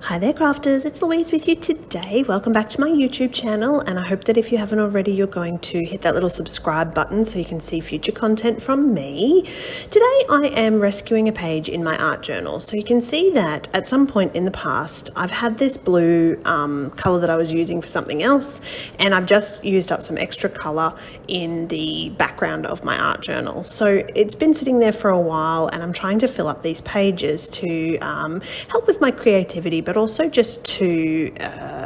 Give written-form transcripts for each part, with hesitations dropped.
Hi there crafters, it's Louise with you today. Welcome back to my YouTube channel, and I hope that if you haven't already you're going to hit that little subscribe button so you can see future content from me. Today I am rescuing a page in my art journal. So you can see that at some point in the past I've had this blue colour that I was using for something else, and I've just used up some extra colour in the background of my art journal. So it's been sitting there for a while and I'm trying to fill up these pages to help with my creativity, but also just to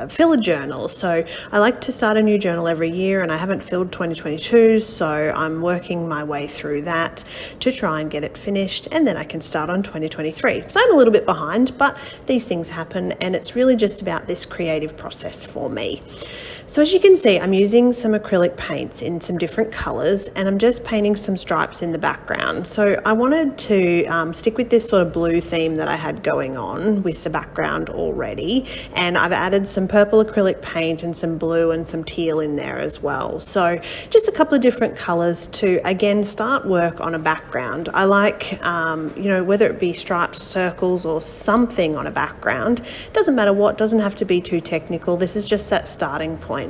fill a journal. So I like to start a new journal every year, and I haven't filled 2022, so I'm working my way through that to try and get it finished, and then I can start on 2023. So I'm a little bit behind, but these things happen, and it's really just about this creative process for me. So as you can see, I'm using some acrylic paints in some different colours, and I'm just painting some stripes in the background. So I wanted to stick with this sort of blue theme that I had going on with the background already, and I've added some purple acrylic paint and some blue and some teal in there as well. So just a couple of different colours to again start work on a background. I like whether it be stripes, circles or something on a background, doesn't matter what, doesn't have to be too technical. This is just that starting point.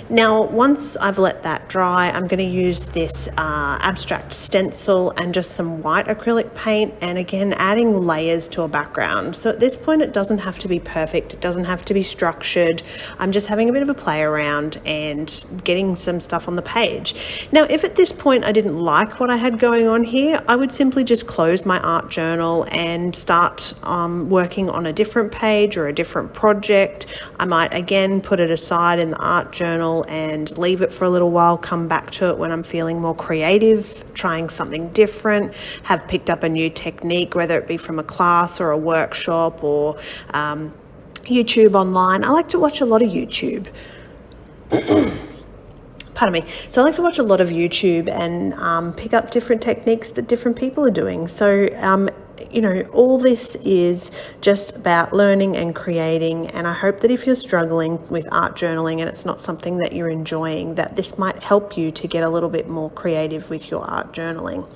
Now once I've let that dry, I'm going to use this abstract stencil and just some white acrylic paint, and again adding layers to a background. So at this point it doesn't have to be perfect, it doesn't have to be structured. I'm just having a bit of a play around and getting some stuff on the page. Now if at this point I didn't like what I had going on here, I would simply just close my art journal and start working on a different page or a different project. I might again put it aside in the art journal and leave it for a little while, come back to it when I'm feeling more creative, trying something different, have picked up a new technique, whether it be from a class or a workshop or YouTube online. I like to watch a lot of YouTube. Pardon me. So I like to watch a lot of YouTube and pick up different techniques that different people are doing. So all this is just about learning and creating, and I hope that if you're struggling with art journaling and it's not something that you're enjoying, that this might help you to get a little bit more creative with your art journaling.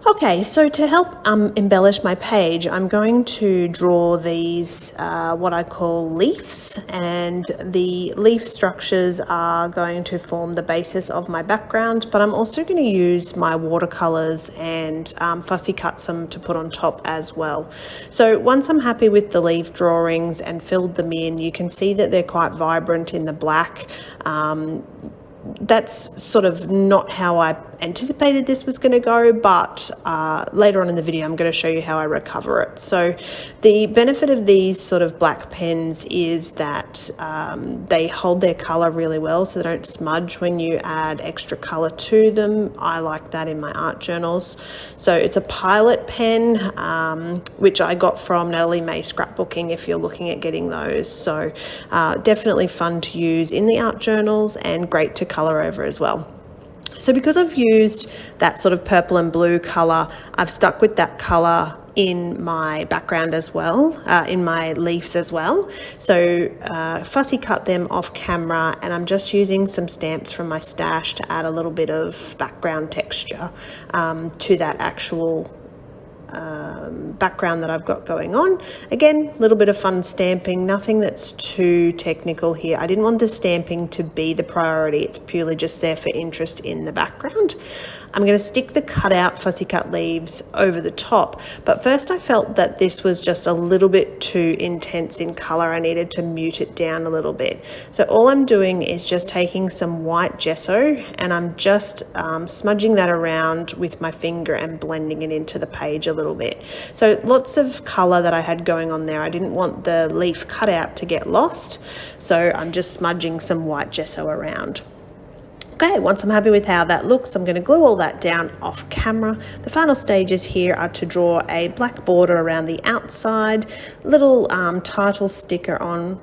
Okay, so to help embellish my page, I'm going to draw these what I call leaves, and the leaf structures are going to form the basis of my background, but I'm also going to use my watercolours and fussy cut some to put on top as well. So once I'm happy with the leaf drawings and filled them in, you can see that they're quite vibrant in the black. That's sort of not how I anticipated this was going to go, but later on in the video I'm going to show you how I recover it. So the benefit of these sort of black pens is that they hold their colour really well, so they don't smudge when you add extra colour to them. I like that in my art journals. So it's a Pilot pen, which I got from Natalie May Scrapbooking if you're looking at getting those. So definitely fun to use in the art journals and great to colour over as well. So because I've used that sort of purple and blue colour, I've stuck with that colour in my background as well, in my leaves as well. So fussy cut them off camera, and I'm just using some stamps from my stash to add a little bit of background texture to that actual background that I've got going on. Again, a little bit of fun stamping, nothing that's too technical here. I didn't want the stamping to be the priority, it's purely just there for interest in the background. I'm going to stick the cutout fussy cut leaves over the top, but first I felt that this was just a little bit too intense in colour. I needed to mute it down a little bit. So all I'm doing is just taking some white gesso and I'm just smudging that around with my finger and blending it into the page a little bit. So lots of colour that I had going on there. I didn't want the leaf cutout to get lost, so I'm just smudging some white gesso around. Okay, once I'm happy with how that looks, I'm going to glue all that down off camera. The final stages here are to draw a black border around the outside, little title sticker on,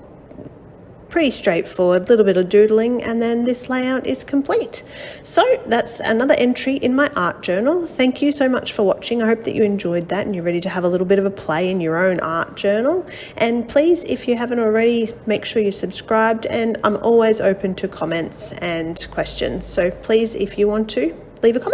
pretty straightforward, little bit of doodling, and then this layout is complete. So that's another entry in my art journal. Thank you so much for watching. I hope that you enjoyed that and you're ready to have a little bit of a play in your own art journal. And please, if you haven't already, make sure you're subscribed, and I'm always open to comments and questions. So please, if you want to, leave a comment.